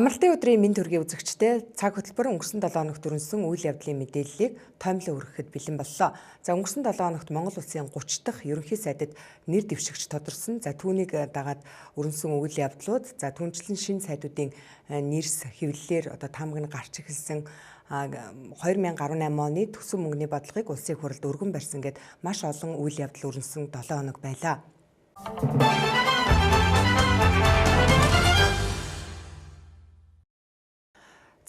Амралтын өдрийн мэнд төргийн үзэгчтэй цаг хөтөлбөр өнгөрсөн 7 хоногт өрнөсөн үйл явдлын мэдээллийг тоймлон өргөхөд бэлэн боллоо. За өнгөрсөн 7 хоногт Монгол Улсын 30 дахь ерөнхий сайдад нэр дэвшигч тодорсон. За түүнийг дагаад өрнөсөн үйл явдлууд, за түнчлэн шинэ сайдуудын нэрс хэвлэлээр одоо таамаг нь гарч эхэлсэн 2018 оны төсөв мөнгөний бодлогыг улсын хурлд өргөн барьсан гэд маш олон үйл явдал өрнөсөн 7 хоног байлаа.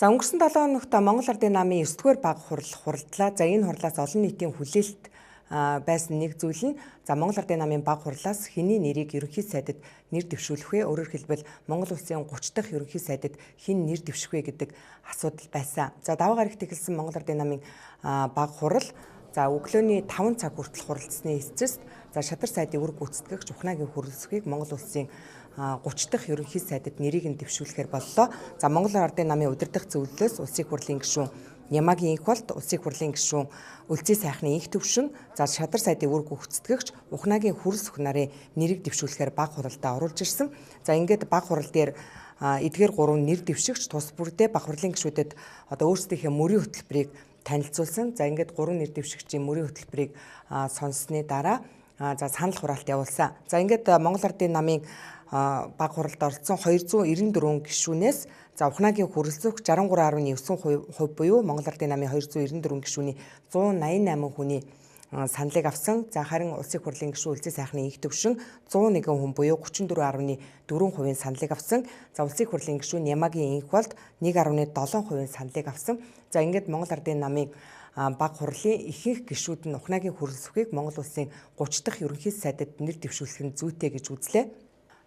За өнгөрсөн 7 хоногт Монгол Ардын намын 9-р баг хурал хуралдлаа. За энэ хурлаас олон нийтийн хүлээлт байсан нэг зүйл нь за Монгол Ардын намын баг хурлаас хэний нэрийг ерөнхий сайдад нэр дэвшүүлэх вэ? Өөрөөр хэлбэл Монгол Улсын 30 дахь ерөнхий сайдад хэн нэр дэвших вэ гэдэг асуудал байсан. За даваа гарагт эхэлсэн Монгол Ардын намын баг хурал за өглөөний 5 цаг хүртэл хуралдсны эцэст за шадар сайдын үр гүйцэтгэгч Ухнагийн хөрөлсөхийг Монгол Улсын 30 дахь ерөнхий сайдад нэрийг нь дэвшүүлэхээр боллоо. За Монгол Ардын намын удирдах зөвлөлөөс улсын хурлын гишүүн Нямагийн инх болд улсын хурлын гишүүн Үлзий сайхны инх төвшин за шадар сайдын үр гүйцэтгэгч Ухнагийн хөрөлсөх нарын нэрийг дэвшүүлэхээр баг хуралдаа оруулж ирсэн. За ингээд баг хурал дээр эдгээр 3 нэр дэвшигч тус бүрдээ баг хурлын гишүүдэд одоо өөрсдийнхээ мөрийн хөтөлбөрийг танилцуулсан. За ингээд 3 нэр дэвшигчийн мөрийн хөтөлбөрийг сонссны дараа за санал хураалт явуулсан. За ингээд Монгол Ардын намын баг хуралд оролцсон 294 гишүүнээс за Ухнагийн хөрөлцөх 63.9% буюу Монгол Ардын намын 294 гишүүний 188 хүний саналыг авсан. За харин улсын хурлын гишүүн Үлзий сайхны инх төвшин 101 хүн буюу 34.4% саналыг авсан. За улсын хурлын гишүүн Нямагийн инх болд 1.7% саналыг авсан. За ингээд Монгол Ардын намын баг хурлын ихэнх гишүүд нь Ухнагийн хөрөлцөхийг Монгол Улсын 30 дахь ерөнхий сайдад нэр дэвшүүлэх нь зүйтэй гэж үзлээ.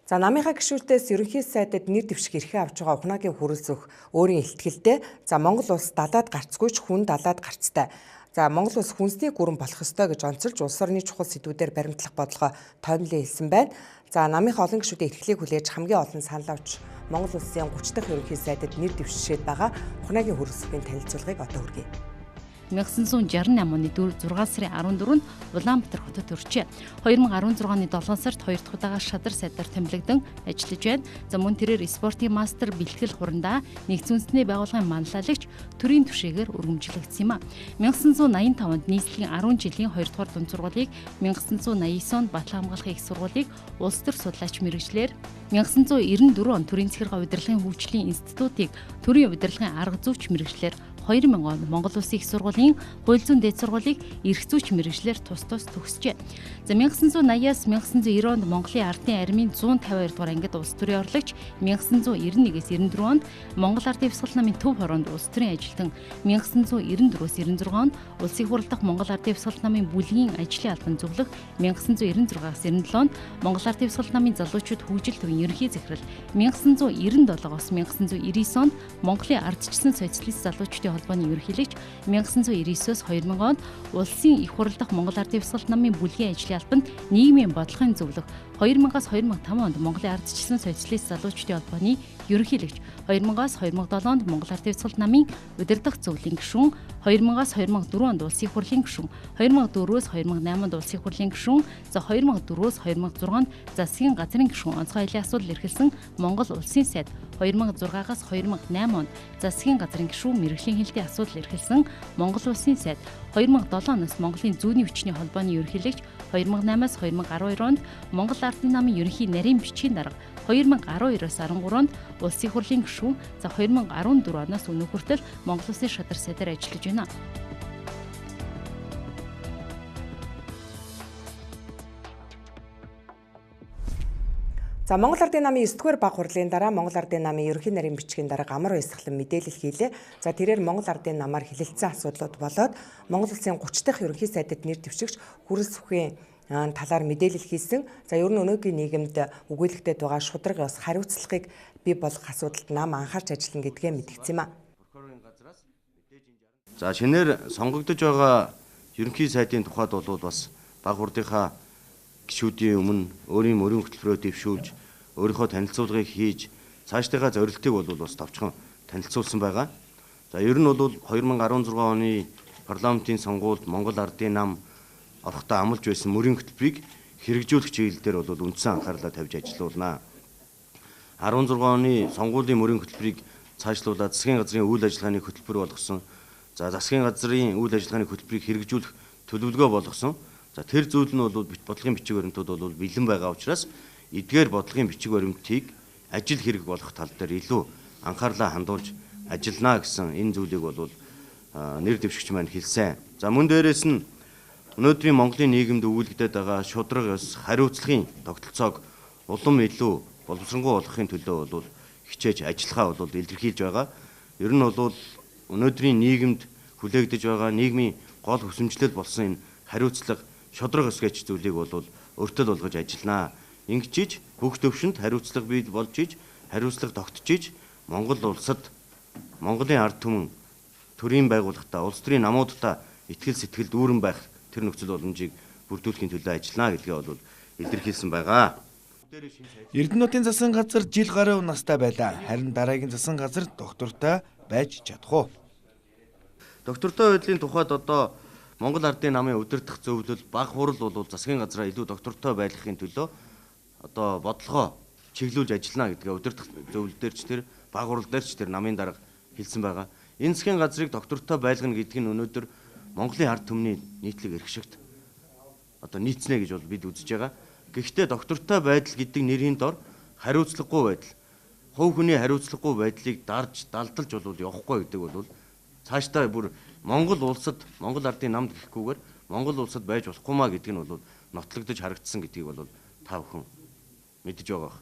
За намынхаа гишүүдээс ерөнхий сайдад нэр дэвших эрхээ авч байгаа Ухнагийн хөрөлцөх өөрийн илтгэлтэй за Монгол улс далаад гарцгүйч хүн далаад гарцтай. За Монгол улс хүнсний гүрэн болох ёстой гэж онцолж улс орны чухал сэдвүүдээр баримтлах бодлогоо тоймлон хэлсэн байна. За намынхаа олон гишүүдийн эрхлийг хүлээж хамгийн олон санал авч Монгол улсын 30 дахь ерөнхий сайдад нэр дэвшишээд байгаа Ухнагийн хөрөлцөхийн танилцуулгыг одоо хүргэе. 1968 оны 6 сарын 14-нд Улаанбаатар хотод төржээ. 2016 оны 7 сард 2 дахь удаага шадар сайдаар томилогдсон ажиллаж байна. За мөн тэрээр спортын мастер бэлтгэл хурандаа нэгдсэн үндэсний байгууллагын манлайлагч төрийн түвшээгээр өргөмжлөгдсөн юм а. 1985 онд нийслэлийн 10 жилийн 2 дугаар дунд сургуулийг 1989 онд Батлан хамгаалахын их сургуулийг улс төр судлаач мэргэжлэр 1994 онд төрийн захиргаа удирдлагын хөгжлийн институтыг төрийн удирдлагын арга зүйч мэргэжлэр 2000 онд Монгол Улсын их сургуулийн хууль зүйн дээд сургуулийг эрх зүйч мэргэжлэр тус төгсжээ. За 1980-аас 1990 онд Монголын ардын армийн 152 дугаар ангид улс төрийн орлогч, 1991-ээс 94 онд Монгол ардын бясалгал намын төв хороонд улс төрийн ажилтан, 1994-өөс 96 онд улсын хурал дахь Монгол ардын бясалгал намын бүлгийн ажлын албан зөвлөх, 1996-аас 97 онд Монгол ардын бясалгал намын залуучууд хөгжил төвийн ерөнхий захирал, 1997-оос 1999 онд Монголын ардчилсан социалист залуучдын холбооны ерөнхийлөгч, 1999-өөс 2000 онд улсын их хурал дахь Монгол ардын бясалгал намын бүлгийн ажлын албанд нийгмийн бодлогын зөвлөх, 2000-аас 2005 онд Монголын ардчилсан социалист залуучдын холбооны ерөнхийлөгч, 2000-аас 2007 онд Монгол ардын бясалгал намын удирдах зөвлөлийн гишүүн, 2000-аас 2004 онд улсын хурлын гишүүн, 2004-өөс 2008 онд улсын хурлын гишүүн, за 2004-өөс 2006 онд засгийн газрын гишүүн онцгой айлын асуудал эрхэлсэн Монгол улсын сайд, 2006-аас 2008 онд засгийн газрын гишүүн мэргэжлийн хэлтийн асуудал эрхэлсэн Монгол улсын сайд, 2007 оноос Монголын зүүнний хүчний холбооны ерөнхийлөгч, 2008-аас 2012 онд Монгол ардын намын ерөнхий нарийн бичгийн дарга, 2012-оос 13 онд улсын хурлын гишүүн, за 2014 оноос өнөө хүртэл Монгол улсын шадар сайдаар ажиллаж байна. За Монгол Ардын намын 9-р баг хурлын дараа Монгол Ардын намын ерөнхий нарийн бичгийн дарга амар баясгалан мэдээлэл хийлээ. За тэрээр Монгол Ардын намаар хилэлцсэн асуудлууд болоод Монгол Улсын 30 дахь ерөнхий сайдад нэр дэвшигч хөрөлсөхийн талаар мэдээлэл хийсэн. За ер нь өнөөгийн нийгэмд өгүүлэгдэд байгаа шудраг ёс хариуцлагыг бий болгох асуудалд нам анхаарч ажиллана гэдгээ мэдгдсэн юм а. За шинээр сонгогдож байгаа ерөнхий сайдын тухайд бол бас баг хурлынхаа гишүүдийн өмнө өөрийн мөрийн хөтөлбөрөөр дэвшүүлж өөрийнхөө танилцуулгыг хийж цаашдынхаа зорилтыг бол бас товчхон танилцуулсан байгаа. За ер нь бол 2016 оны парламентын сонгуульд Монгол Ардын нам орохдоо амлаж байсан мөрийн хөтөлбөрийг хэрэгжүүлэх чиглэлээр бол үндсэн анхаарлаа тавьж ажиллаулнаа. 16 оны сонгуулийн мөрийн хөтөлбөрийг цаашлуулаад засгийн газрын үйл ажиллагааны хөтөлбөр болгосон. За засгийн газрын үйл ажиллагааны хөтөлбөрийг хэрэгжүүлэх төлөвлөгөө болгосон. За тэр зүйл нь бол бодлогын бичиг баримтууд бол бэлэн байгаа учраас эдгээр бодлогын бичиг баримтыг ажил хэрэг болгох тал дээр илүү анхаарлаа хандуулж ажиллана гэсэн энэ зүйлийг бол нэр дэвшигч маань хэлсэн. За мөн дээрээс нь өнөөдрийн Монголын нийгэмд үүлэгдээд байгаа шудраг ёс хариуцлагын тогтолцоог улам илүү боловсронгуй болгохын төлөө бол хичээж ажиллахаа бол илэрхийлж байгаа. Ер нь бол өнөөдрийн нийгэмд хүлээгдэж байгаа нийгмийн гол хүсэмжлэл болсон энэ хариуцлага шудраг ёс гэж зүйлийг бол өртөл болгож ажилланаа. Ингэжиж бүх төвшөнд хариуцлага бий болж иж хариуцлага тогтжиж Монгол улсад Монголын ард түмэн төрийн байгууллагатай улс төрийн намуудтай итгэл сэтгэл дүүрэн байх тэр нөхцөл боломжийг бүрдүүлэхийн төлөө ажиллана гэдгээ бол илэрхийлсэн байгаа. Эрдэнэтийн засгийн газар жил гаруй настай байлаа. Харин дараагийн засгийн газар доктортой байж чадах уу? Доктортой байдлын тухайд одоо Монгол Ардын намын удирдах зөвлөл баг хурал бол засгийн газраа илүү доктортой байлгахын төлөө одоо бодлогоо чиглүүлж ажиллана гэдгээ удирдах зөвлөл дээр ч тэр баг хурал дээр ч тэр намын дарга хэлсэн байгаа. Энэ засгийн газрыг доктортой байлгана гэдэг нь өнөөдөр Монголын ард түмний нийтлэг эрх шигт одоо нийцнэ гэж бол бид үзэж байгаа. Гэхдээ доктортой байдал гэдэг нэрийн дор хариуцлагагүй байдал, хувь хүний хариуцлагагүй байдлыг дарж далдалж бол явахгүй гэдэг бол цаашдаа бүр Монгол улсад Монгол ардын намд гэхгүйгээр Монгол улсад байж болохгүй маа гэдэг нь бол нотлогдож харагдсан гэдгийг бол та бүхэн мэдж байгаа.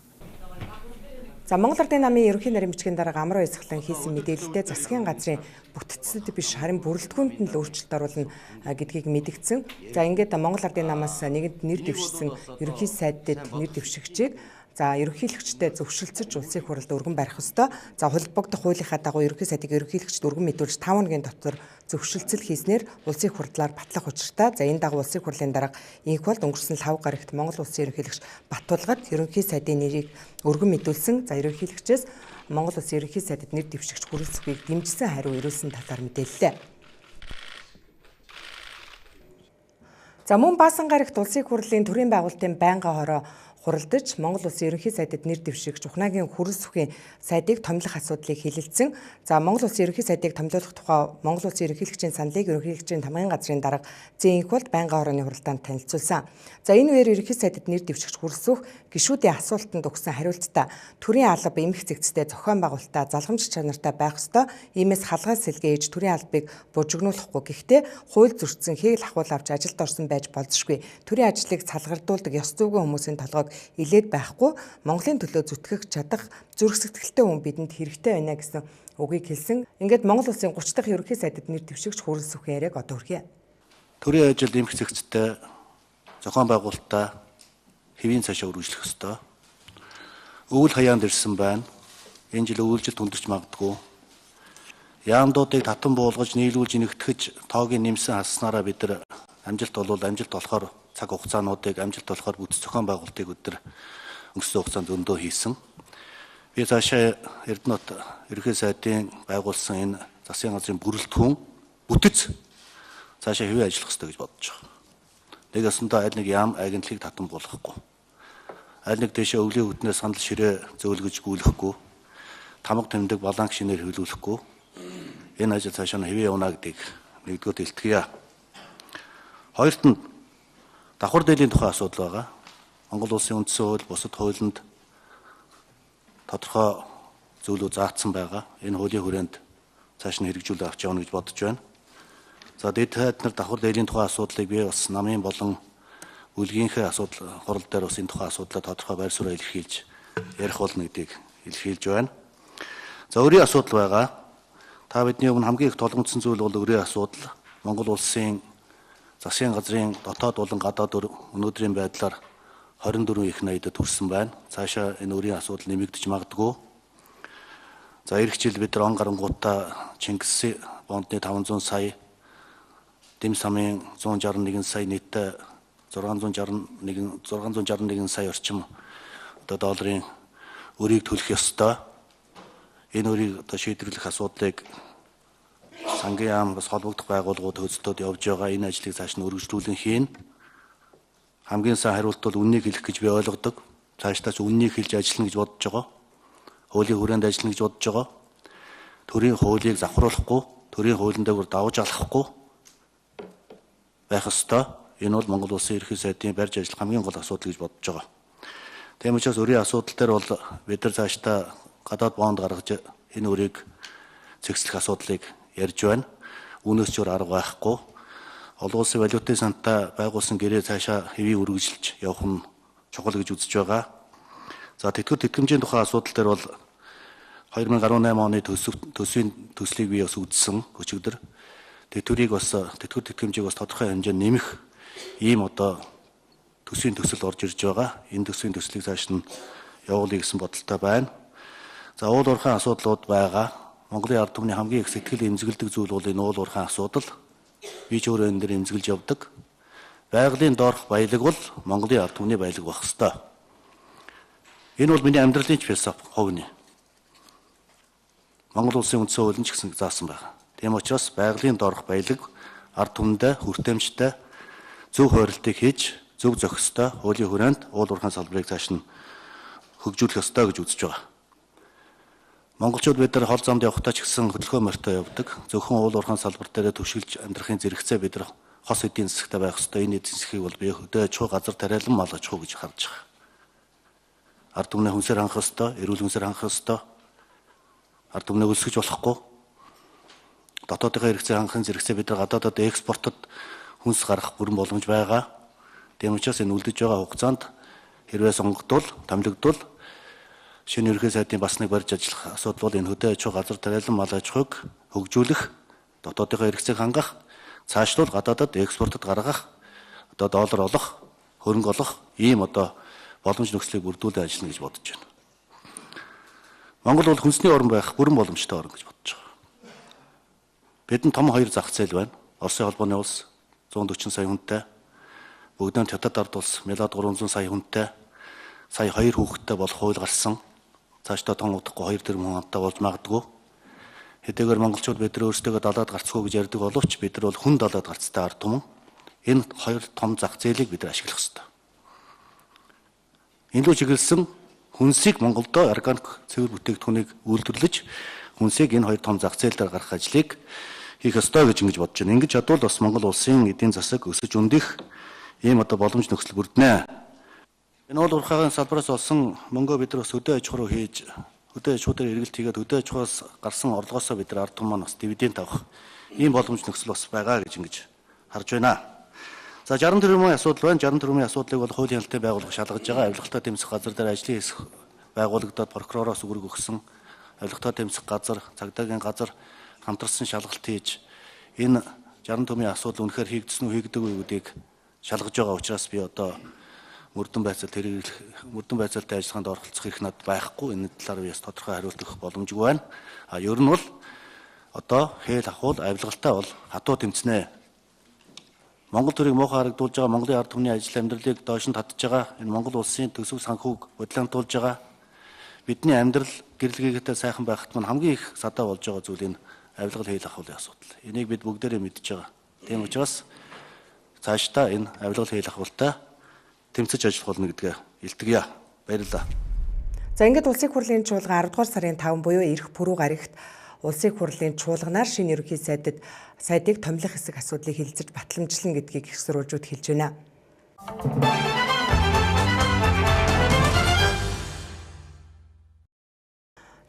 За Монгол Ардын намын ерөнхий нарийн бичгийн дарга Амар Баясгалан хийсэн мэдээлэлдээ засгийн газрын бүтцэд биш харин бүрэлдэхүүнд нь л өөрчлөлт оруулна гэдгийг мэдгдсэн. За ингээд Монгол Ардын намаас нэгэнд нэр дэвшсэн ерөнхий сайдд нэр дэвшигчийг за ерөнхийлөгчтэй зөвшөлдсөж улсын хурлд өргөн барих ёстой. За холбогдох хуулийнхаа дагуу ерөнхий сайдыг ерөнхийлөгчд өргөн мэдүүлж 5 хоногийн дотор зөвшөлдсөл хийснээр улсын хурлаар батлах учиртай. За энэ дагуу улсын хурлын дарга инх болд өнгөрсөн 5 гарагт Монгол улсын ерөнхийлөгч Баттулгад ерөнхий сайдын нэрийг өргөн мэдүүлсэн. За ерөнхийлөгчөөс Монгол улсын ерөнхий сайдд нэр дэвшигч хүрэлцэхийг дэмжсэн хариу ирүүлсэн талаар мэдээллээ. За мөн Баасан гарагт улсын хурлын төрийн байгуулалтын байнгын хороо хуралдаж Монгол улсын ерөнхий сайдд нэр дэвшигч Ухнагийн хүрэлц бүхий сайдыг томилох асуудлыг хэлэлцэн. За Монгол улсын ерөнхий сайдыг томилуулах тухай Монгол улсын ерөнхийлөгчийн саналыг ерөнхийлөгчийн тамгын газрын дарга Зээнх болд байнгын хорооны хуралдаанд танилцуулсан. За энэ үеэр ерөнхий сайдд нэр дэвшигч хүрэлц бүх гишүүдийн асуултанд өгсөн хариулттай төрийн алба эмх зэгцтэй зохион байгуулалтаа залгамж чанартай байх ёстой. Иймээс халгаас сэлгээж төрийн албыг бужигнуулахгүй. Гэхдээ хууль зөрчсөн хээл ахуйл авч ажилд орсон байж болзошгүй. Төрийн ажлыг салгардуулдаг ёс зүйн хүмүүсийн толгойг илээд байхгүй. Монголын төлөө зүтгэх чадах зүрх сэтгэлтэй хүн бидэнд хэрэгтэй байна гэсэн үгийг хэлсэн. Ингээд Монгол улсын 30 дахь ерөнхий сайдд нэр дэвшигч хүрэлц бүхий яриаг одоо хүргэе. Төрийн ажил эмх зэгцтэй зохион байгуулалтаа хэвийн цаашаа үргэлжлэх ёстой. Өвөл хаяанд ирсэн байна. Энэ жил өвөлжилт хүндэрч магадгүй. Яамдуудыг татан буулгаж, нийлүүлж, нэгтгэж, тоогийн нэмсэн хаснараа бид нар амжилт болохоор цаг хугацаануудыг амжилт болохоор бүтэц зохион байгуулалтыг өдөр өнгөрсөн хугацаанд зөндөө хийсэн. Би цаашаа Эрдэнэт ерөнхий сайдын байгуулсан энэ засгийн газрын бүрэлдэхүүн бүтэц цаашаа хэвээ ажиллах ёстой гэж бодож байгаа. Нэг ясандаа аль нэг яам агентлагийг татан буулгахгүй. Аль нэг дэшээ өвлийн хөтнөөс санал ширээ зөөлгөж гүйлэхгүй. Тамга тэмдэг баланк шинээр хөвлүүлэхгүй. Энэ ажил цаашаа хэвээ явна гэдгийг нэгдүгээр илтгэе. Хоёрт нь давхар дээлийн тухай асуудал байгаа. Монгол улсын үндсэн хууль бусад хуулинд тодорхой зүйлүүд заагдсан байгаа. Энэ хуулийн хүрээнд цааш нь хэрэгжүүлээ авч явна гэж бодож байна. За дэд хайд нар давхар дээлийн тухай асуудлыг би бас намын болон үлгийнхээ асуудал хурал дээр бас энэ тухай асуудлаа тодорхой байр суурь илэрхийлж ярих болно гэдгийг илэрхийлж байна. За өрийн асуудал байгаа. Та бидний өмнө хамгийн их толгомдсон зүйл бол өрийн асуудал. Монгол улсын засгийн газрын дотоод болон гадаад өнөөдрийн байдлаар 24 их найдад хүрсэн байна. Цаашаа энэ өрийн асуудал нэмэгдэж магадгүй. За эх жил бид нар он гарангуудаа Чингис бондны 500 сая, Дэм самын 161 сая нийтдээ 661 сая орчим одоо долларын өрийг төлөх ёстой. Энэ өрийг одоо шийдвэрлэх асуудлыг сангийн яам бас холбогдох байгууллагууд хөдөлтөд явж байгаа. Энэ ажлыг цааш нь өргөжлүүлэн хийн. Хамгийн сайн хариулт бол үннийг хэлэх гэж би ойлгодог. Цаашдаа ч үннийг хэлж ажиллана гэж бодож байгаа. хуулийн хүрээнд ажиллана гэж бодож байгаа. Төрийн хуулийг завхруулахгүй, төрийн хуулийн дээгүүр давж алхахгүй байх ёстой. Энэ бол Монгол Улсын ерөнхий сайдын барьж ажиллах хамгийн гол асуудал гэж бодож байгаа. Тийм учраас өрийн асуудал дээр бол бид нар цаашдаа гадаад бонд гаргаж энэ өрийг цэгцлэх асуудлыг ярьж байна. Үүнээс ч өөр арга байхгүй. Олон улсын валютын сантай байгуулсан гэрээ цаашаа хэвийн үргэлжилж явах нь чухал гэж үзэж байгаа. За тэтгэвэр тэтгэмжийн тухай асуудал дээр бол 2018 оны төсвийн төслийг бий бас үзсэн өчигдөр. Тэтгэвэр тэтгэмжийг бас тодорхой хэмжээнд нэмэх ийм одоо төсвийн төсөл орж ирж байгаа. Энэ төсвийн төслийг цааш нь явуулъя гэсэн бодолтой байна. За уул уурхайн асуудлууд байгаа. Монголын ард түмний хамгийн их сэтгэл эмзэгэлдэг зүйл бол энэ уул уурхайн асуудал. Би ч өөрөө энэ дээр эмзэглэж явдаг. Байгалийн доорх баялаг бол Монголын ард түмний баялаг байх ёстой. Энэ бол миний амьдралын философи хувийн. Монгол улсын үндсэн хууль нь ч гэсэн заасан байна. Тийм учраас байгалийн доорх баялаг ард түмэндээ хүртээмжтэй зөв хуурилтыг хийж зөв зохистой хуулийн хүрээнд уул уурхайн салбарыг цааш нь хөгжүүлэх ёстой гэж үзэж байгаа. Монголчууд бид нар хол замд явахдаа ч гэсэн хөдөлгөөн морьтой явдаг. Зөвхөн уул уурхайн салбар дээр төвшилж амьдрахын зэрэгцээ бид нар хос эдийн засагтай байх ёстой. Энэ эдийн засгийг бол би хөдөө аж ахуй газар тариалан мал аж ахуй гэж харж байгаа. Ард түмнээ хүнсээр хангах ёстой, эрүүл хүнсээр хангах ёстой. Ард түмнээ өлсгөж болохгүй. Дотоодынхаа хэрэгцээ хангахын зэрэгцээ бид нар гадаадад экспортод хүнс гаргах бүрэн боломж байгаа. Тийм учраас энэ үлдэж байгаа хугацаанд хэрвээ сонгогдвол, томилогдвол шинэ ерөнхий сайдын бас нэг барьж ажиллах асуудал бол энэ хөдөө аж ахуй газар тариалан мал аж ахуйг хөгжүүлэх, дотоодынхаа хэрэгцээг хангах, цаашлуул гадаадад экспортод гаргах, одоо доллар олох, хөрөнгө олох ийм одоо боломж нөхцөлийг бүрдүүлэн ажиллана гэж бодож байна. Монгол бол хүнсний орн байх бүрэн боломжтой орн гэж бодож байгаа. Бидэнд том хоёр зах зээл байна. Оросын холбооны улс 140 сая хүнтэй, бүгдөө хятад ард улс миллиард 300 сая хүнтэй, сая 2 хүүхэдтэй болох хууль гарсан. Цаашдаа том удахгүй 2 тэрбум хүн амттай болж магадгүй. Хэдийгээр монголчууд бид нар өөрсдөө далаад гарцгүй гэж ярьдаг боловч бид нар бол хүн далаад гарцтай ард түмэн. Энэ хоёр том зах зээлийг бид нар ашиглах ёстой. Энэ рүү чиглэсэн хүнсийг Монголдо органик цэвэр бүтээгдэхүүнийг үйлдвэрлэж хүнсийг энэ хоёр том зах зээл дээр гаргах ажлыг хийх ёстой гэж ингэж бодож байна. Ингэж чадвал бас Монгол улсын эдийн засаг өсөж өндөх ийм одоо боломж нөхцөл бүрднэ. Энэ уул уурхайн салбараас олсон мөнгөө бид нар бас хөдөө аж ахуй руу хийж, хөдөө аж ахуй дээр эргэлт хийгээд хөдөө аж ахуйас гарсан орлогоосоо бид нар ард түмэн маань бас дивиденд авах ийм боломж нөхцөл бас байгаа гэж ингэж харж байна. За 60 тэрбумын асуудал байна. 60 тэрбумын асуудлыг бол хуулийн хяналтын байгууллага шалгаж байгаа. Авилгатай тэмцэх газар дээр ажлын хэсэг байгуулагдаад прокуророос үүрэг өгсөн. Авилгатай тэмцэх газар, цагдаагийн газар хамтарсан шалгалт хийж энэ 60 тэрбумын асуудал үнэхээр хийгдсэн үү, хийгдэггүй гэдгийг шалгаж байгаа учраас би одоо мөрдөн байцаалтай ажиллагаанд оролцох эрх надад байхгүй. Энэ талаар би бас тодорхой хариулт өгөх боломжгүй байна. Ер нь бол одоо хээл ахуул авилгалтай бол хатуу тэмцэнэ. Монгол төрийг муухай харагдуулж байгаа Монголын ард түмний ажил амьдралыг доош нь татж байгаа энэ Монгол улсын төсөв санхүүг бодлоготуулж байгаа бидний амьдрал гэрэл гээтэй сайхан байхад маань хамгийн их садаа болж байгаа зүйл энэ авилгал хээл ахуулын асуудал. Энийг бид бүгдээрээ мэдж байгаа. Тийм учраас цаашдаа энэ авилгал хээл ахуултай тэмцэж ажиллах болно гэдгээ илтгэе. Баярлалаа. За ингээд улсын хурлын чуулган 10 дугаар сарын 5 буюу эх пүрэв гарагт улсын хурлын чуулганаар шинэ ерөнхий сайдыг томилох хэсэг асуудлыг хилцэж батламжлана гэдгийг их сурвалжууд хэлж байна.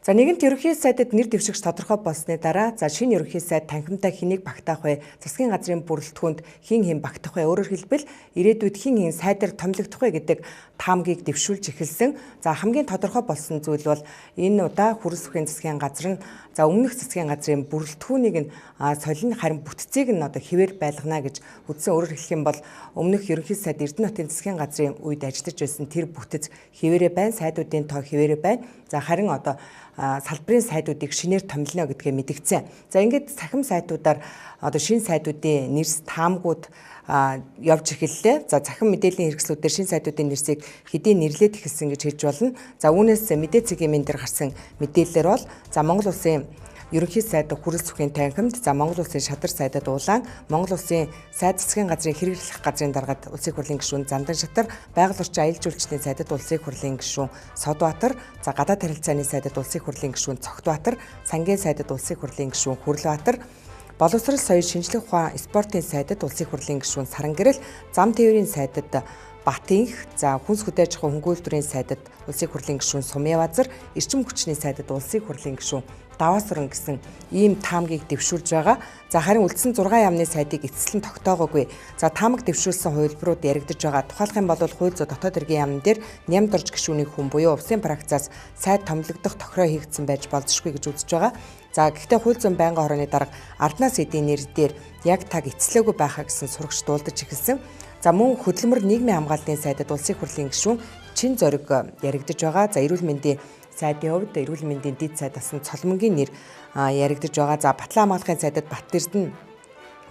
За нэгэнт ерөнхий сайдад нэр дэвшигч тодорхой болсны дараа шинэ ерөнхий сайд танхимтай хэнийг багтаах вэ? Засгийн газрын бүрэлдэхүүнд хэн багтах вэ? Өөрөөр хэлбэл ирээдүйд хэн сайдаар томилогдох вэ гэдэг таамгийг дэвшүүлж эхэлсэн. За хамгийн тодорхой болсон зүйл бол энэ удаа хөрс бүхий засгийн газар нь өмнөх засгийн газрын бүрэлдэхүүнийг нь солино, харин бүтцийг нь одоо хэвээр байлгана гэж үзсэн. Өөрөөр хэлэх юм бол өмнөх ерөнхий сайд Эрдэнэтийн засгийн газрын үед ажиллаж байсан тэр бүтэц хэвээрээ байна, сайдуудын тоо хэвээрээ байна. За харин одоо салбарын сайдуудыг шинээр томилно гэдгээ мэдгдсэн. За ингээд цахим сайтуудаар одоо шинэ сайдуудын нэрс таамгууд явж эхэллээ. За захин мэдээллийн хэрэгслүүдээр шинэ сайдуудын нэрсийг хэдийн нэрлээд эхэлсэн гэж хэлж болно. За үүнээс мэдээ цэгийн дээр гарсан мэдээлэлээр бол Монгол улсын ерөнхий сайд хүрэл сүхийн танхимд, за Монгол улсын шадар сайдад улаан, Монгол улсын сайд засгийн газрын хэрэгжлэх газрын даргад улсын хурлын гишүүн Зандан шатар, байгаль орчин аялал жуулчлалын сайдад улсын хурлын гишүүн Содбаатар, за гадаад харилцааны сайдад улсын хурлын гишүүн Цогтбаатар, сангийн сайдад улсын хурлын гишүүн Хүрлбаатар, боловсрол соёл шинжлэх ухаан спортын сайдад улсын хурлын гишүүн Сарангэрэл, зам тээврийн сайдад Батинх, за хүнс хүлээж авах хөнгөлөлтөрийн сайдад улсын хурлын гишүүн Сумьявазар, эрчим хүчний сайдад улсын хурлын гишүүн Даваасуран гэсэн ийм таамгийг дэвшүүлж байгаа. За харин үлдсэн 6 яамны сайдыг эцэслэн тогтоогоогүй. За таамаг дэвшүүлсэн хувилбарууд яригдж байгаа. Тухайлх юм бол хууль зүйн дотоод хэргийн яамн дээр нямд орж гишүүний хүн буюу увсын практикаас сайд томилогдох тохироо хийгдсэн байж болзошгүй гэж үзэж байгаа. За гэхдээ хууль зүйн байнгын хорооны дарга Арднаас эдийн нэр дээр яг таг эцлээгүй байхаа гэсэн сурагч дуулдаж эхэлсэн. За мөн хөтөлбөр нийгмийн хамгааллын сайдад улсын хурлын гишүүн Чин зориг яригдж байгаа. За эрүүл мэндийн сайдын хувьд эрүүл мэндийн дэд сайд асан Цолмонгийн нэр яригдж байгаа. За Батлан хамгаалахын сайдад Баттэрдэн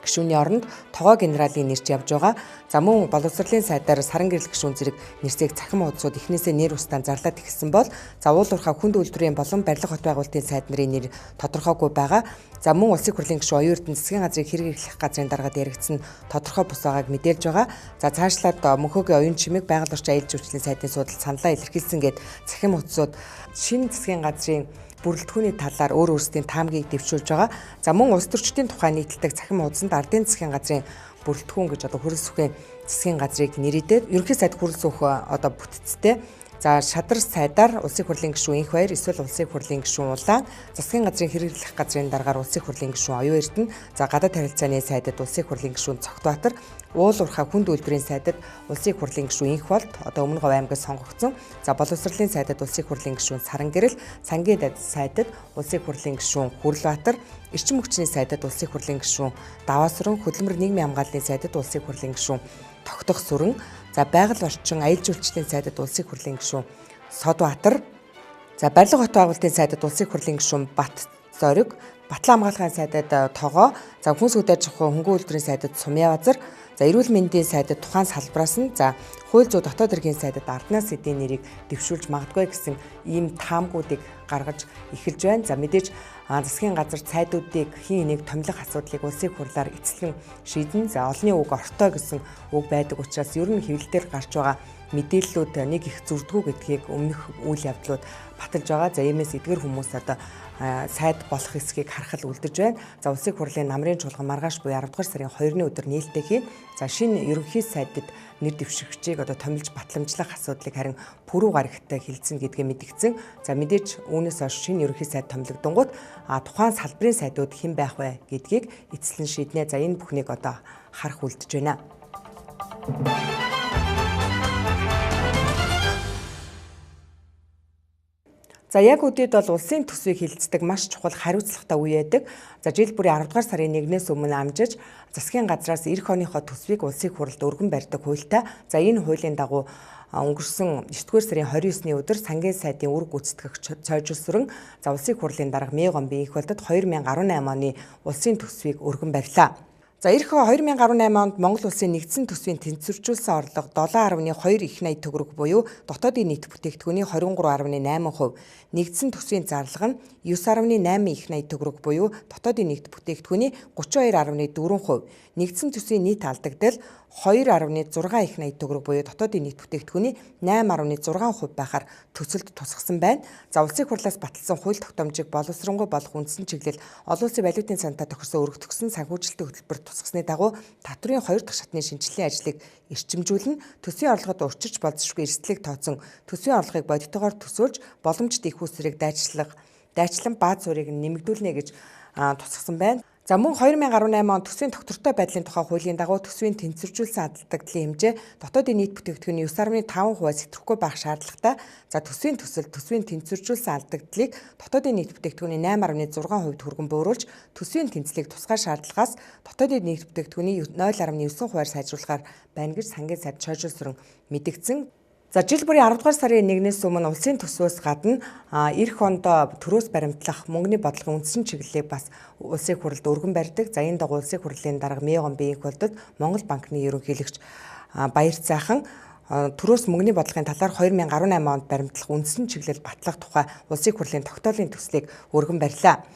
гишүүний оронд тогоо генералын нэрч явж байгаа. За мөн боловсролын сайдаар саран гэрэл гишүүн зэрэг нэрсийг цахим хуудсууд эхнээсээ нэр устдaan зарлаад эхэлсэн бол за уул уурхай хүнд үйлдвэрийн болон барилга хот байгуулалтын сайд нарын нэр тодорхойгүй байгаа. За мөн улсын хурлын гишүүн оюун эрдэнэ засгийн газрын хэрэгжлэх газрын даргад яригдсан тодорхой бус байгааг мэдээлж байгаа. За цаашлаад мөнхөгийн оюун чимэг байгаль орчин аялал жуулчлалын сайдын судалт саналаа илэрхийлсэн гээд цахим хуудсууд шинэ засгийн газрын бүрэлдэхүүний талаар өөр өөрсдийн таамгийг дэвшүүлж байгаа. За мөн улс төрчдийн тухай нийтэлдэг цахим хуудсанд ардын засгийн газрын бүрэлдэхүүн гэж хүрэл сүхийн засгийн газрыг нэрийдээд ерөнхий сайд хүрэл сүх бүтцтэй. За шадар сайдаар улсын хурлын гишүүн Инх Баяр, эсвэл улсын хурлын гишүүн Улаан, засгийн газрын хэрэгжлэх газрын даргаар улсын хурлын гишүүн Оюун Эрдэнэ, за гадаад харилцааны сайдад улсын хурлын гишүүн Цогтбаатар, уул уурхай хүнд үйлдвэрийн сайдад улсын хурлын гишүүн Инх Болд Өмнө Говь аймгаас сонгогдсон. За боловсролын сайдад улсын хурлын гишүүн Сарангэрэл, сангийн сайдад улсын хурлын гишүүн Хүрлбаатар, эрчим хүчний сайдад улсын хурлын гишүүн Даваасуран, хөтөлбөр нийгмийн хамгааллын сайдад улсын хурлын гишүүн Тогтох Сүрэн, за байгаль орчин аялал жуулчлалын сайдад улсын хурлын гишүүн Содбаатар, за барилга хот байгуулалтын сайдад улсын хурлын гишүүн Бат Зориг, Батлан хамгаалахын сайдад Тогоо, за хүнс хүлээж авах хөнгөн үйлдвэрийн сайдад Сумьявазар, за эрүүл мэндийн сайдад тухайн салбараас нь за хууль зүйн дотоод хэргийн сайдад Арднаас эдийн нэрийг дэвшүүлж магадгүй гэсэн ийм таамгуудыг гаргаж эхэлж байна. За мэдээж засгийн газар сайдуудыг хин энийг томилох асуудлыг улсын хурлаар эцэслэн шийдэн. За олонний үг ортой гэсэн үг байдаг учраас ер нь хэвлэлээр гарч байгаа мэдээллүүд нэг их зүрдгүү гэдгийг өмнөх үйл явдлууд баталж байгаа. За иймээс эдгээр хүмүүс одоо сайд болох хэсгийг харахад үлдэж байна. За улсын хурлын намрын чуулган маргааш буюу 10 дугаар сарын 2-ны өдөр нээлттэй хийн. За шинэ ерөнхий сайдад нэр дэвшигчийг одоо томилж батламжлах асуудлыг харин пүрэв гарагтай хилцэн гэдгээ мэдгдсэн. За мэдээж үүнээс хойш шинэ ерөнхий сайд томилогдонгууд тухайн салбарын сайдууд хэн байх вэ гэдгийг эцэслэн шийднэ. За энэ бүхнийг одоо харах үлдэж байна. За яг үдээд бол улсын төсвийг хилцдэг маш чухал хариуцлагатай үе байдаг. За жил бүрийн 10 дугаар сарын 1-ээс өмнө амжиж засгийн газраас эх оныхоо төсвийг улсын хурлд өргөн барьдаг хуультай. За энэ хуулийн дагуу өнгөрсөн 9-р сарын 29-ны өдөр сангийн сайдын үр гүйцэтгэгч цойжилсран за улсын хурлын дарга Мегомбын их болдод 2018 оны улсын төсвийг өргөн барьлаа. За эх 2018 онд Монгол улсын нэгдсэн төсвийн тэнцвэржүүлсэн орлого 7.2 их найд төгрөг буюу дотоодын нийт бүтээгдэхүүний 23.8%, нэгдсэн төсвийн зарлага нь 9.8 их найд төгрөг буюу дотоодын нийт бүтээгдэхүүний 32.4%, нэгдсэн төсвийн нийт алдагдал 2.6 их найд төгрөг буюу дотоодын нийт бүтээгдэхүүний 8.6% байхаар төсөлд тусгасан байна. За улсын хурлаас баталсан хууль тогтоомжийг боловсронгуй болох үндсэн чиглэл олон улсын валютын цантаа тохирсон өргөтгсөн санхүүжилтийн хөтөлбөр тусгасны дагуу татврын 2 дахь шатны шинжилгээний ажлыг эрчимжүүлэн төсвийн орлогод урчирч болзошгүй эрсдлийг тооцсон төсвийн орлогыг бодитогоор төсөөлж боломжит их усрыг дайчлан бааз суурийг нэмэгдүүлнэ гэж тусгасан байна. За мөн 2018 он төсвийн тогтвортой байдлын тухай хуулийн дагуу төсвийн тэнцвэржүүлсэн алдагдлын хэмжээ дотоодын нийт бүтээгдэхүүний 9.5% сэтрэхгүй байх шаардлагатай. За төсвийн төсөл төсвийн тэнцвэржүүлсэн алдагдлыг дотоодын нийт бүтээгдэхүүний 8.6% хүргэн бууруулж төсвийн тэнцлийг тусгай шаардлагаас дотоодын нийт бүтээгдэхүүний 0.9%-аар сайжруулахаар байна гэж сангийн сайд цойжилсран мэдгдсэн. За жил бүрийн 10 дугаар сарын 1-ээс өмнө улсын төсвөөс гадна эх онд төрөөс баримтлах мөнгөний бодлогын үндсэн чиглэлийг бас улсын хурлд өргөн барьдаг. За энэ дагуу улсын хурлын дарга Мегомбын их болдод Монгол банкны ерөнхийлөгч Баяр Цаахан төрөөс мөнгөний бодлогын талаар 2018 онд баримтлах үндсэн чиглэл батлах тухай улсын хурлын тогтоолын төслийг өргөн барьлаа.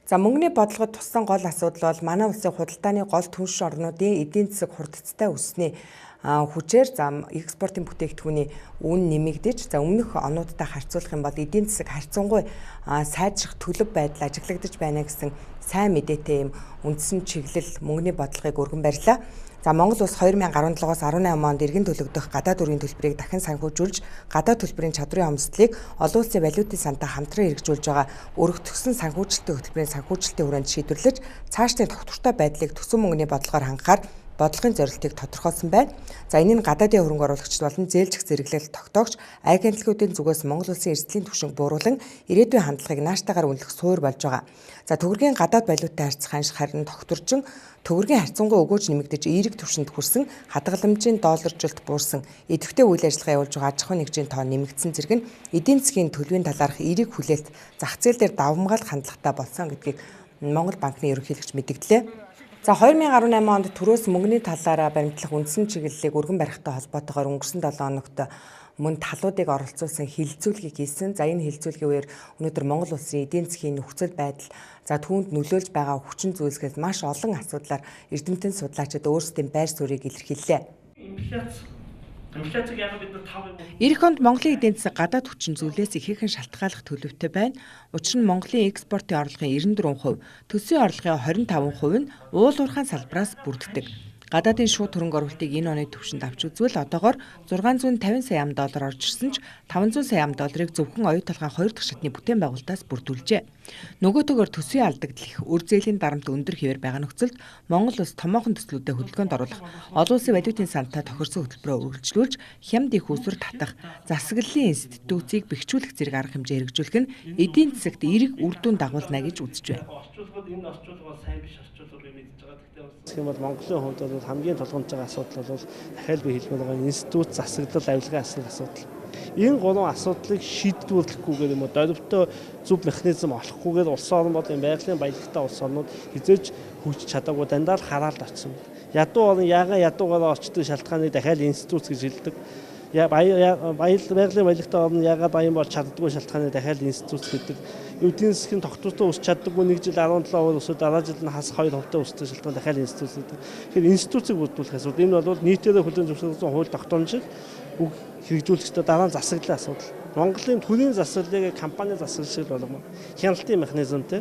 За мөнгөний бодлогод туссан гол асуудал бол манай улсын худалдааны гол түнш орнуудын эдийн засаг хурдцтай өссөний хүчээр экспортын бүтээгдэхүүний үн нэмэгдэж өмнөх онуудтай харьцуулах юм бол эдийн засаг харьцангуй сайжрах төлөв байдал ажиглагдаж байна гэсэн сайн мэдээтэй юм үндсэн чиглэл мөнгөний бодлогыг өргөн барьлаа. За Монгол улс 2017-оос 18 онд иргэн төлөгдөх гадаад үрийн төлбөрийг дахин санхүүжүүлж, гадаад төлбөрийн чадварын хомсдлыг олон улсын валютын сантай хамтран хэрэгжүүлж байгаа өргөтгсөн санхүүжилтийн хөтөлбөрийн санхүүжилтийн хүрээнд шийдвэрлэж, цаашдын тогтвортой байдлыг төсөв мөнгөний бодлогоор хангахаар бодлогын зорилтыг тодорхойлсон байна. За энэ нь гадаадын хөрөнгө оруулагчид болон зээлжих зэрэглэл тогтоогч аяг агентлагуудын зүгээс Монгол улсын эрсдлийн түвшинг бууруулан ирээдүйн хандлагыг нааштайгаар үнэлэх суур болж байгаа. За төгрөгийн гадаад валюттай харьцах анш харин тогтворчин төгрөгийн харьцангуй өгөөж нэмэгдэж эерэг түвшинд хүрсэн, хадгаламжийн долларжилт буурсан, идэвхтэй үйл ажиллагаа явуулж байгаа аж ахуйн нэгжийн тоо нэмэгдсэн зэрэг нь эдийн засгийн төлөвийн талаарх эерэг хүлээлт зах зээл дээр давамгаалах хандлагатай болсон гэдгийг Монгол банкны ерөнхийлөгч мэдгдлээ. За 2018 онд төрөөс мөнгөний талаараа баримтлах үндсэн чиглэлийг өргөн барихтай холбоотойгоор өнгөрсөн 7 хоногт мөн талуудыг оролцуулсан хилцүүлгийг хийсэн. За энэ хилцүүлгийн үеэр өнөөдөр Монгол улсын эдийн засгийн нөхцөл байдал түүнд нөлөөлж байгаа хүчин зүйлсээс маш олон асуудлаар эрдэмтэн судлаачид өөрсдийн байр суурийг илэрхийллээ. Ирэх онд Монголын эдийн засаг гадаад хүчин зүйлээс ихээхэн шалтгааллах төлөвтэй байна. Учир нь Монголын экспортын орлогын 94%, төсвийн орлогын 25% нь уул уурхайн салбараас бүрддэг. Гадаадын шууд хөрөнгө оруулалтыг энэ оны түвшинд авч үзвэл одоогоор 650 сая ам доллар орж ирсэн ч 500 сая ам долларыг зөвхөн оюуталгаан 2 дахь шатны бүтээн байгуулалтаас бүрдүүлжээ. Нөгөө төгөөр төсвийн алдагдал их, үр зээлийн дарамт өндөр хэвээр байгаа нөхцөлд Монгол улс томоохон төслүүдэд хөдөлгөөнд оруулах, олон улсын валютын сантай тохирсон хөтөлбөрөөр үргэлжлүүлж, хямд их усүр татах, засаглалын институтыг бэхжүүлэх зэрэг арга хэмжээ хэрэгжүүлэх нь эдийн засагт эерэг үр дүн дагуулна гэж үзэж байна. Гэх юм бол Монголын хувьд бол хамгийн тулгамж байгаа асуудал бол дахиад би хэлмээр байгаа институт, засаглал, авилгын асуудал. Энэ гурван асуудлыг шийдвэрлэхгүйгээр юм уу долбоотой зөв механизм олохгүйгээр улс орн бол байгалийн баялагтай улс орнууд хизээж хөгжиж чадаагүй дандаа л хараалт очсон. Ядуу орн ядуугаараа орчдөг шалтгааныг дахиад институт гэж хэлдэг. Байгалийн баялагтай орн яагаад баян болж чаддаггүй шалтгааныг дахиад институт гэдэг. Эдийн засгийн тогтвортой өсч чаддаггүй нэг жил 17% өсөд дараа жил нь хас 2% өссөн шалтгаан дахиад институт гэдэг. Тэгэхээр институцийг бүрдүүлэх асуудал. Энэ бол нийтээрээ хүлээн зөвшөөрсөн хууль тогтоомжийг хэрэгжүүлэхдээ дараа нь засаглалын асуудал. Монголын төрийн засаглалыг компани засаглал шиг болгоно. Хяналтын механизмтэй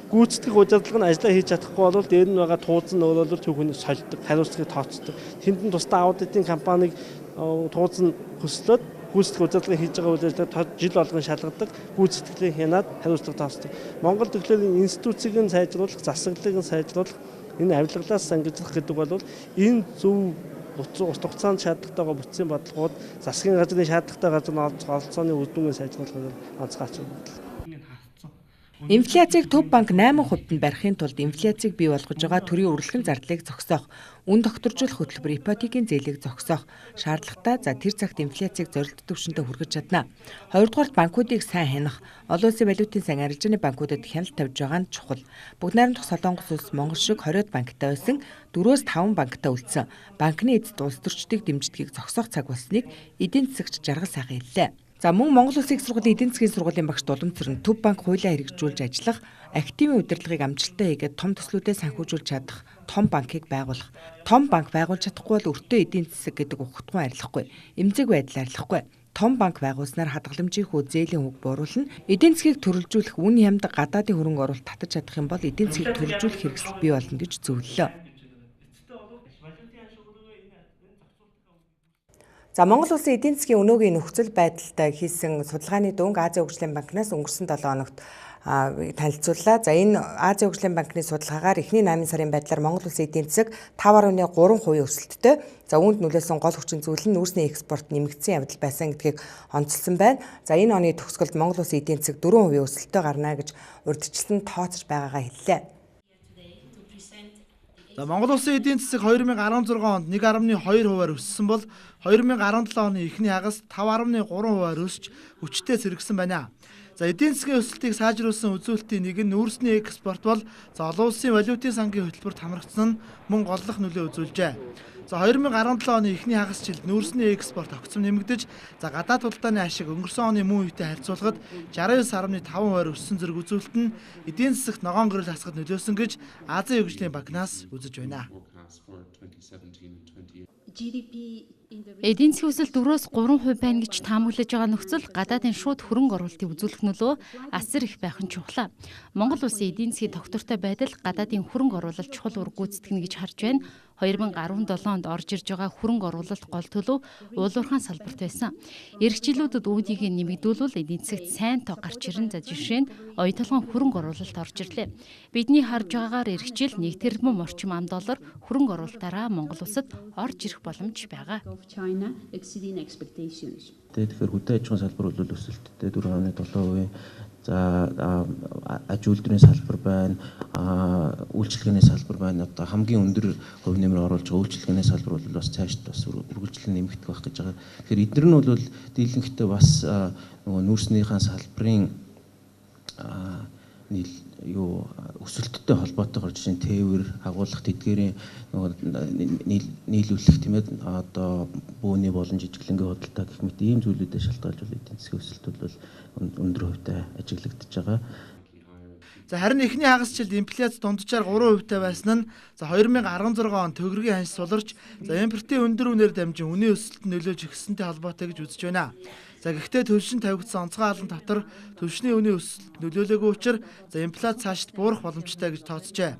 гүйцэтгэх удирдлага нь ажиллаа хийж чадахгүй бол дээр нь байгаа тууз нь өөрөөр түүхний сольдог, хариуцлагыг тооцдог. Тэнд нь тусдаа аудитын компаниг тууз нь хөслөөд гүйцэтгэх удирдлагыг хийж байгаа үйл ажиллагаа жил болгон шалгадаг, гүйцэтгэлийг хянаад хариуцлага тооцдог. Монгол төглөөний институцийг нь сайжруулах, засаглалыг нь сайжруулах, энэ авилгалаас ангижлах гэдэг бол энэ зөв урт хугацаанд шаардлагатайгаа бүтцийн бодлогууд засгийн газрын шаардлагатай газрын оролцооны үр дүнгээ сайжруулахыг онцгойч байна. Инфляцийг Төв банк 8% нь барихын тулд инфляцийг бий болгож байгаа төрийн үргэлжлэн зардлыг зогсоох, үн докторжуулах хөтөлбөр ипотекийн зээлийг зогсоох шаардлагатай тэр цагт инфляцийг зорилт түвшинтэй хүргэж чадна. Хоёрдугаарт банкуудыг сайн хянах, олон улсын валютын сан арилжааны банкуудад хяналт тавьж байгаа нь чухал. Бүгд найрамдах Солонгос улс Монгол шиг 20-од банктай байсан, 4-5 банктай үлдсэн. Банкны эзэд улс төрчдийг дэмждгийг зогсоох цаг болсныг эдийн засагч Жаргал сайхан хэллээ. За мөн Монгол Улсын их сургуулийн эдийн засгийн сургуулийн багш Дулам Цэрэн Төв банк хуулиа хэрэгжүүлж ажиллах, активын удирдлагыг амжилттай хийгээд том төслүүдэд санхүүжүүлж чадах том банкыг байгуулах. Том банк байгуулж чадахгүй бол өртөө эдийн засаг гэдэг ухтгун арилахгүй, эмзэг байдал арилахгүй. Том банк байгуулснаар хадгаламжийн хүү зээлийн хөг бууруулна. Эдийн засгийг төрөлжүүлэх үн хямд гадаадын хөрөнгө оруулалт татаж чадах юм бол эдийн засгийг төрөлжүүлэх хэрэгсэл бий болно гэж зөвлөлөө. За Монгол улсын эдийн засгийн өнөөгийн нөхцөл байдалд хийсэн судалгааны дөнгө Азийн хөгжлийн банкнаас өнгөрсөн 7 хоногт танилцууллаа. За энэ Азийн хөгжлийн банкны судалгаагаар эхний 8 сарын байдлаар Монгол улсын эдийн засаг 5.3% өсөлттэй. За үүнд нөлөөсөн гол хүчин зүйл нь нүүрсний экспорт нэмэгдсэн явдал байсан гэдгийг онцлсан байна. За энэ оны төгсгөлд Монгол улсын эдийн засаг 4% өсөлттэй гарна гэж урьдчилан тооцож байгаагаа хэллээ. Монгол улсын эдийн засаг 2016 онд 1.2%-аар өссөн бол 2017 оны эхний хагас 5.3%-аар өсч хүчтэй сэргсэн байна. За эдийн засгийн өсөлтийг сайжруулсан үзүүлэлтийн нэг нь нүүрсний экспорт бол олон улсын валютын сангийн хөтөлбөрт хамрагдсан нь мөн голлох нөлөө үзүүлжээ. За 2017 оны эхний хагас жилд нүүрсний экспорт огцом нэмэгдэж, за гадаад худалдааны ашиг өнгөрсөн оны мөн үетэй харьцуулахад 69.5% өссөн зэрэг үзүүлэлт нь эдийн засагт ногоон гэрэл хасахад нөлөөсөн гэж Азийн хөгжлийн банкнаас үзэж байна. Эдийн засгийн өсөлт 4-3% байна гэж таамаглаж байгаа нөхцөл гадаадын шууд хөрөнгө оруулалтыг үзүүлэх нөлөө асар их байх нь чухал. Монгол улсын эдийн засгийн тогтвортой байдал гадаадын хөрөнгө оруулалт чухал үр гүйцэтгэнэ гэж харж байна. 2017 онд орж ирж байгаа хөрөнгө оруулалт гол төлөв уулуурхаан салбарт байсан. Ирэх жилүүдэд үүдийг нэмэгдүүлвэл эдийн засагт сайн тоо гарч ирнэ. За жишээ нь оюутан хөрөнгө оруулалт орж ирлээ. Бидний харж байгаагаар ирэх жил 1 тэрбум орчим $1 хөрөнгө оруулалтаараа Монгол улсад орж ирэх боломж байгаа. Тэгэхээр хөдөө аж ахуйн салбар бол өсөлттэй 4.7%. За аж үйлдвэрийн салбар байна, үйлчилгээний салбар байна. Одоо хамгийн өндөр хувь нэмэр оруулж байгаа үйлчилгээний салбар бол бас цаашд бас үргэлжлэн нэмэгдэх байх гэж байгаа. Тэгэхээр эдгээр нь бол дийлэнхтэй бас нөгөө нүүрснийхаа салбарын өсөлттэй холбоотойгоор жишээ нь тээвэр агуулгах тэдгээрийн нийлүүлэх тийм ээ одоо бөөний болон жижиглэнгийн худалдаа гэх мэт ийм зүйлүүдэд шалтгаалж бол эдийн засгийн өсөлт бол өндөр хувьтай ажиглагдаж байгаа. За харин эхний хагас жилд инфляц дунджаар 3% байсан нь за 2016 он төгрөгийн ханш суларч за импортын өндөр үнээр дамжин үнийн өсөлтөнд нөлөөлж өгсөнтэй холбоотой гэж үзэж байна. За гэхдээ төвшин тавигдсан онцгой алан татвар төвшний үнийн өсөлтөнд нөлөөлөөгүй учраас за инфляц цаашд буурах боломжтой гэж тооцжээ.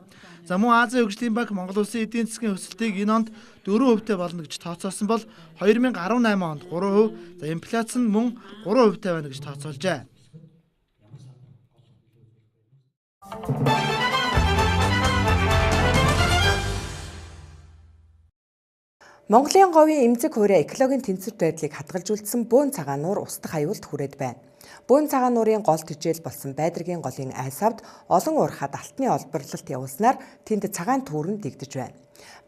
За мөн Азийн хөгжлийн банк Монгол улсын эдийн засгийн өсөлтийг энэ онд 4% болно гэж тооцоосон бол 2018 онд 3%, за инфляц нь мөн 3% байна гэж тооцоолжээ. Монголын говийн эмзэг хуурай экологийн тэнцвэр байдлыг хадгалжуулсан бөөн цагаан нуур устдах аюулд хүрээд байна. Бөөн цагаан нуурын гол тэжээл болсон Байдргийн голын айсавд олон уурхад алтны олборлолт явуулснаар тэнд цагаан түүрэн дэгдэж байна.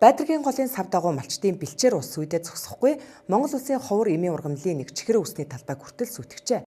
Байдргийн голын сав дагуу малчдын бэлчээр ус үедээ зогсохгүй Монгол улсын ховор эмийн ургамлын нэг чихрэ усны талбай хүртэл сүтгэжээ.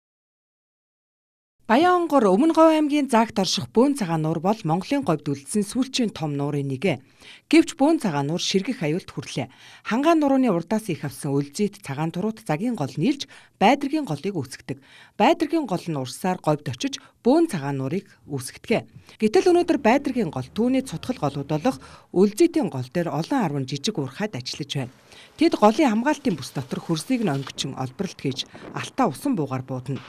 Баян-онгор Өмнө Говь аймгийн Заагт орших бөөн цагаан нуур бол Монголын говьд үлдсэн сүүлчийн том нуурын нэг. Гэвч бөөн цагаан нуур ширгэх аюулд хүрлээ. Хангаан нурууны урдаас их авсан үлзийт цагаан туруут загийн гол нийлж Байдргийн голыг үүсгэдэг. Байдргийн гол нь урсаар говьд очиж бөөн цагаан нуурыг үүсгэдэг. Гэтэл өнөөдөр Байдргийн гол түүний цутгал голууд болох үлзийтийн гол дээр олон арван жижиг уурхайд ажиллаж байна. Тэд голын хамгаалтын бүс дотор хөрсийг нь өнгөчин олборлолт хийж алтаа усан буугаар буудана.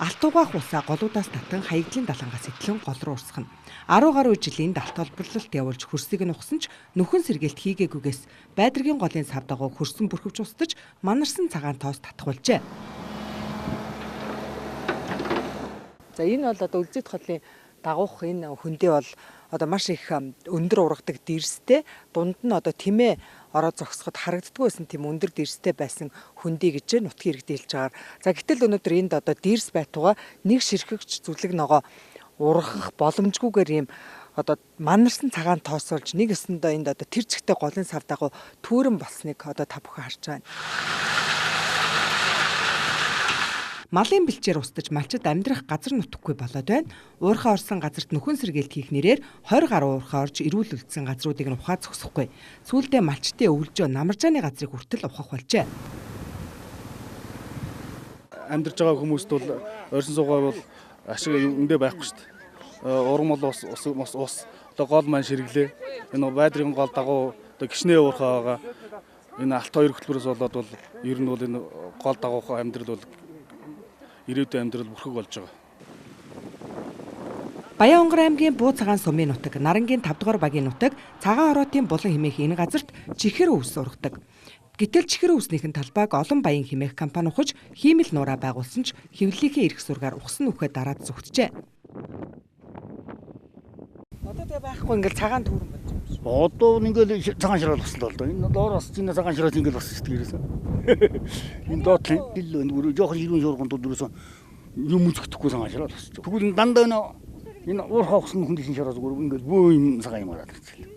Алт угаах усаа голуудаас татан хаягдлын далангаас итлэн гол руу урсгана. 10 гаруй жилийн алт олборлолт явуулж хөрсийг нь ухсан ч нөхөн сэргээлт хийгээгүйгээс Байдргийн голын сав дагуу хөрсөн бүрхөвч устж манарсан цагаан тоос татахулжээ. За энэ бол одоо үлзийт голын дагуух энэ хөндөө бол одоо маш их өндөр ургадаг дэрстэй, дунд нь одоо тэмээ ороод зогсоход харагддаггүй байсан тийм өндөр дэрстэй байсан хөндий гэж нутгийн иргэд хэлж байгаа. За гэтэл өнөөдөр энд одоо дэрс байтугай нэг ширхэгч зүлэг ногоо ургах боломжгүйгээр ийм одоо манарсан цагаан тоосолж нэг өсөндөө энд одоо тэр зэгтээ голын сав дагуу түүрэн болсныг одоо та бүхэн харж байна. Малын бэлчээр устж малчид амьдрах газар нутаггүй болоод байна. Уурхаа орсон газарт нөхөн сэргээлт хийх нэрээр 20 гаруй уурхаа орж эрүүл үлдсэн газруудыг нь ухаад зогсохгүй. Сүүлдээ малчдын өвлжөө намаржааны газрыг хүртэл ухах болжээ. Амьдарч байгаа хүмүүст бол орьсон суугаа бол ашиг өндөө байхгүй шүү дээ. Ургамал ус одоо гол маань ширглээ. Энэ Байдргийн гол дагуу одоо гişнээ уурхаа байгаа. Энэ алт хоёр хөтөлбөрөөс болоод бол ер нь бол энэ гол дагуух амьдрал бол ирээдүйн амьдрал бүрхэг болж байгаа. Баян-онгор аймгийн Буу цагаан сумын нутаг, Нарангийн 5 дугаар багийн нутаг, Цагаан хороотын булан хэмээх энэ газарт чихэр өвс ургадаг. Гэтэл чихэр өвснийхэн талбайг олон баян хэмээх компани ухаж хиймэл нуураа байгуулсан ч хэвлэлийнхээ эрх зургаар ухсан нүхээ дараад зүгтжээ. Одоо тэгээ байхгүй ингээл цагаан түүрэн болж байгаа юм шиг. Одоо ингээл цагаан ширал бослоо л доо. Энэ доороос чинь цагаан ширал ингээл болсон шүү дээ. Энэ доод хил энэ жоохон ирүүн шуурганд дөрөөсөн юм үзэхдэггүй цагаан ширал болсон. Тэгвэл дандаа энэ уурхаа ухсан хүндийн ширал зүгээр ингээл бөө юм цагаан юм хараад ирчихлээ.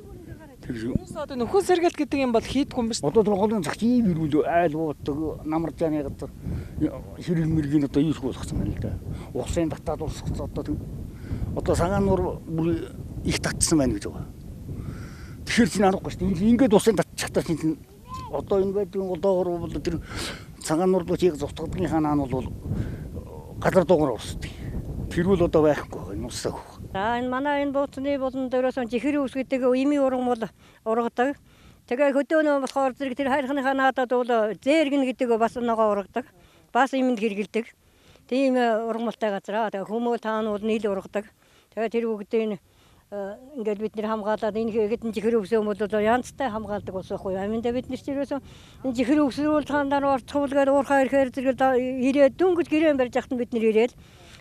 Тэр шүү. Одоо нөхөн сэргэлт гэдэг юм бол хийдгүй юм биш. Одоо тэр голын цагч ийм ирүүл айл уудаг намаржааны газар хэрэг мэргийн одоо юу их болгосон байна л да. Усын татаад урсгацсан одоо цагаан нуур бүр их татсан байна гэж байгаа. Тэгэхээр чинь аргагүй шүү дээ. Ингээд усын татчихтаа чинь Одоо энэ байдгийн одоогор бол тэр цагаан нурлыг зовтгодгийн ханаан бол газар дугаар усдаг. Тэрүүл одоо байхгүй энэ усаг. За энэ манай энэ бууцны болон дөрөөс жихэр ус гэдэг эми уран бол ургадаг. Тэгээ хөдөөнөө болохоор зэрэг тэр хайрхныхаа наадад бол зээргэн гэдэг бас ногоо ургадаг. Бас юмд хэргэлдэг. Тийм ургамалтай газар. Тэгээ хүмүүс таан бол нийл ургадаг. Тэгээ тэр бүгдийг ингээд бид нэр хамгаалаад энэ хэгэдэн жихэр өвсөө бол янзтай хамгаалдаг ус байхгүй. Аминда бид нэр чирээсэн энэ жихэр өвсрүүл таандаар орцгуулгаад уурхаа ирэхээр зэрэг ирээд дүнгэж гэрэн барьж яхад бид нэр ирээл.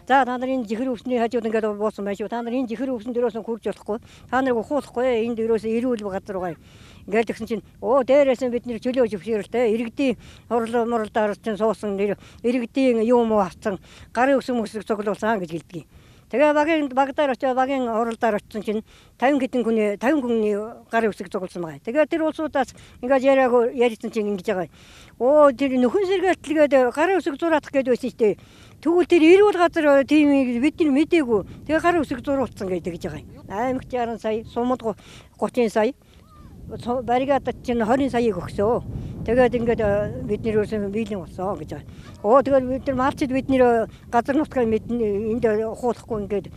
За та нар энэ жихэр өвсний хажууд ингээд буусан байж. Та нар энэ жихэр өвсөн дөрөөс хурж болохгүй. Та нарыг ухуулахгүй. Энэ дөрөөс ирүүл газар байгаа. Ингээд тэгсэн чинь дээрээс нь бид нэр чөлөө жившээрэлтэй иргэдийн муралдаар чинь суусан иргэдийн юм уу авцсан гарын өсөм өсөг цуглуулсан гэж хэлдэг. Тэгээ багтаар очиж багийн оролдоор очсон чинь 50 хүний гарын өсөг цуглуулсан байгаа. Тэгээ тэр улсуудаас ингээд яриадсан чинь ингэж байгаа. Тэр нөхөн сэргээлтэлгээд гарын өсөг зураадах гээд байсан шүү дээ. Тэгвэл тэр эрүүл газар тийм бид нар мэдээгүй. Тэгээ гарын өсөг зуруулсан гэдэг гэж байгаа. Аймагт 60 сая, сумд 30 сая, баригадад чинь 20 саяыг өгсөө. Тэгээд ингээд бид нэр биелэн болсон гэж байгаа. Тэгээд бид нар марчд бид нэр газар нутгаа энд хуулахгүй ингээд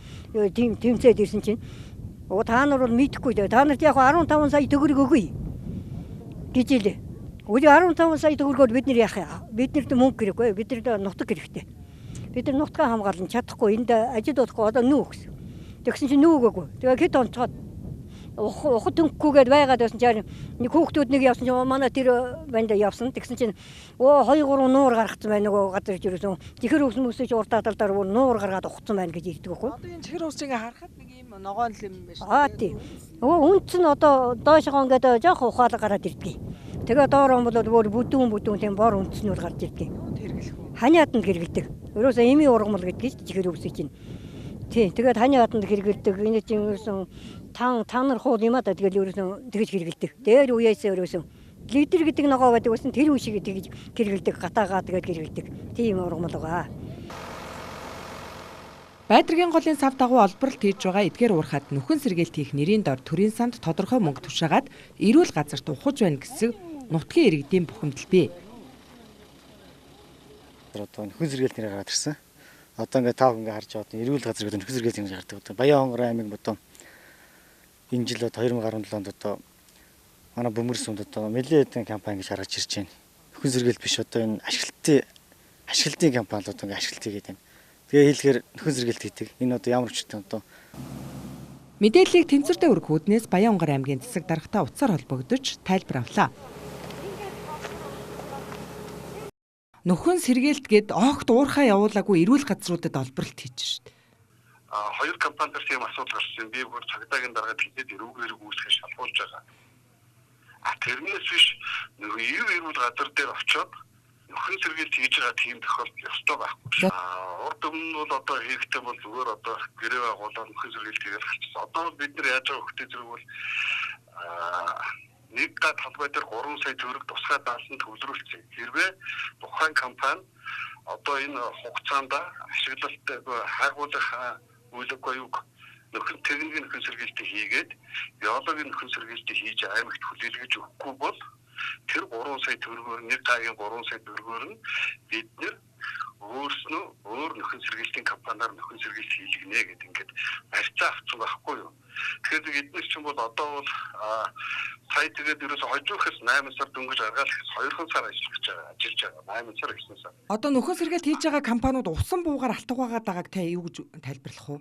тэмцээд ирсэн чинь та нар бол мэдэхгүй дээ. Та нарт яг 15 сая төгрөг өгье гэж хэлээ. 15 сая төгрөгөөр бид нар яах вэ? Бид нарт мөнгө хэрэггүй. Бид нарт нутаг хэрэгтэй. Бид нар нутгаа хамгаална чадахгүй. Энд ажил болохгүй одоо нүү гэсэн. Тэгсэн чинь нүүгээгүй. Тэгээ хэд онцгоод ухад төнгөхгүйгээд байгаад байсан чинь нэг хүүхдүүд нэг явсан чинь манай тэр банд явсан. Тэгсэн чинь 2-3 нуур гаргацсан байна нөгөө газар ирсэн. Жихэр өвс мөсөж уртаа талдаар нуур гаргаад ухсан байна гэж ирдэг байхгүй. Одоо энэ жихэр өвс ингээ харахад нэг юм ногоон л юм байна шүү. Тийм. Үнц нь одоо доошоо ингээд жоох ухаал гараад ирдэг. Тэгээ доороо бол бүдүүн тийм бор үнцнүүд гарч ирдэг. Хэрэглэх. Ханиад нь хэрэгэлдэг. Ерөөсөө эми ургамал гэдэг жихэр өвсөж чинь. Тийм. Тэгээд ханиад нь хэрэгэлдэг. Энэ чинь ерөөсөн тан нар хуу юм да тэгэл ерөөсөн тэгж хэрэгэлдэг. Дээр үеэсээ ерөөсөн лидер гэдэг ногоо байдаг байсан тэр үе шиг тэгж хэрэгэлдэг. Гатаагаа тэгээд хэрэгэлдэг. Тийм ургамал байгаа. Байдргийн голын сав дагуу олборлт хийж байгаа эдгээр уурхад нөхөн сэргээлт хийх нэрийн дор төрийн санд тодорхой мөнгө тушаагаад эрүүл газарт ухаж байна гэсэн нутгийн иргэдийн бухимдал бий. Одоо нөхөн сэргээлт нэрээр гараад ирсэн. Одоо ингээд тав ингээд харж байгаа эрүүл газар гэдэг нөхөн сэргээлт нэрээр гардаг. Баян-Хонгор аймаг одоо энэ жил 2017 онд одоо манай бөмбөрс үнд одоо мэдээллийн кампани гэж гаргаж ирж байна. Нөхөн сэргээлт биш одоо энэ ашиглалтын кампани одоо ингээд ашиглалт хийгээд байна. Тэгээ хэлэхээр нөхөн сэргээлт хийдэг. Энэ одоо ямар өчтөн одоо мэдээллийг тэнцвэртэй өргөх үүднээс Баян-Хонгор аймгийн засаг даргатай утсаар холбогдож тайлбар авлаа. Нөхөн сэргээлт гээд огт уурхаа явуулаагүй эрүүл газруудад олборлт хийж шít. Хоёр компанидэр тийм асуудал гарсан. Би бүр цагдаагийн дараагаад хэлээд эрүүгээр үүсгэж шалгуулж байгаа. Тэрнээс биш эрүүл газар дээр очиод нөхөн сэргээлт хийж байгаа тийм тохиолдол ёстой байхгүй. Урд өмнө бол одоо хийхдээ бол зүгээр одоо гэрээ байгуулаад нөхөн сэргээлт хийгээл гарчихсан. Одоо бид нар яаж байгаа хөтөлбөр зэрэг бол нэг га талбай дээр 3 сая төгрөг тусгай даасан төвлөрүүлсэн. Хэрвээ тухайн компани одоо энэ хугацаанд ашиглалтыг хайгуулах үйлгүй юу нөхөн техникийн нөхөн сэргээлтийг хийгээд биологийн нөхөн сэргээлтийг хийж аймагт хүлээлгэж өгөхгүй бол тэр 3 сая төгрөгөөр нэг гагийн 3 сая төгрөгөөр нь бид нэр өөрснөө өөр нөхөн сэргээлтийн компаниар нөхөн сэргээлт хийлгэнэ гэдэг ингээд барьцаа авсан байхгүй юу. Тэгэхээр эдгээр чинь бол одоо бол сая тэгээд ерөөсө хожихоос 8 сар дөнгөж аргаалах 2 сар ажиллаж байгаа 8 сар 9 сар. Одоо нөхөн сэргээлт хийж байгаа компаниуд усан буугаар алтга байгаад байгааг та юу гэж тайлбарлах вэ?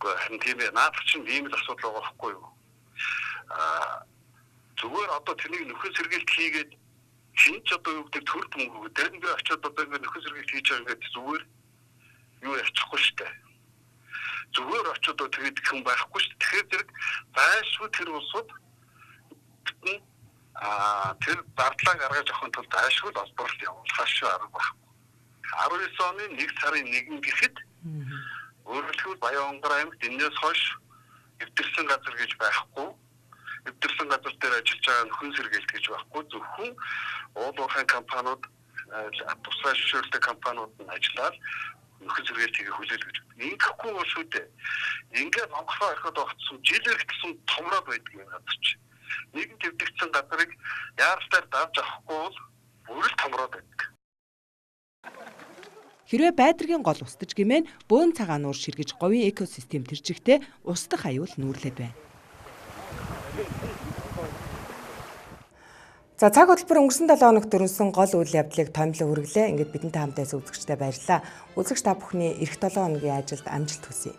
Харин тийм ээ наад чинь ийм л асуудал байгаа байхгүй юу. Зүгээр одоо тэрнийг нөхөн сэргээлт хийгээд хинч одоо юу гэдэг төрд мөнгө дээр нь очиод одоо ингэ нөхөн сэргээлт хийж байгаа ингээд зүгээр юу ячихгүй шүү дээ. Зүгээр очиод тэгээд хүн байхгүй шүү дээ. Тэгэхээр зэрэг байшгүй тэр улсууд тэр дардлаа гаргаж авахын тулд байшгүй олборлт явуулах шүү арга байхгүй. 19 оны 1 сарын 1 гэхэд өөрөлдвөл Баян-Хонгор аймагт энэс хойш эвдэрсэн газар гэж байхгүй. Эвдэрсэн газар дээр ажиллаж байгаа нөхөн сэргээлт гэж байхгүй. Зөвхөн уул уурхайн компаниуд тусгай зөвшөөрөлтэй компаниуд нь ажиллаад нөхөн сэргээлтийг хүлээлгэж байна. Ингэхгүй бол шүү дээ. Ингээд онгороо орхиод огцсон жилээр гэсэн томроод байдаг юм газар чи. Нэгэн твдэгдсэн газрыг яаралтай давж авахгүй бол бүрэл томроод байдаг. Хэрвээ байдаргийн гол устж гэмээн бөөн цагаан нуур ширгэж говийн экосистем тэржихтэй устдах аюул нүүрлээд байна. За цаг хөтөлбөр өнгөрсөн 7 хоногт өрнөсөн гол үйл явдлыг томилон хүргэлээ. Ингээд бидэнтэй хамтаас үзэгчтэй баярлалаа. Үзэгч та бүхний эх 7 хоногийн ажилд амжилт хүсье.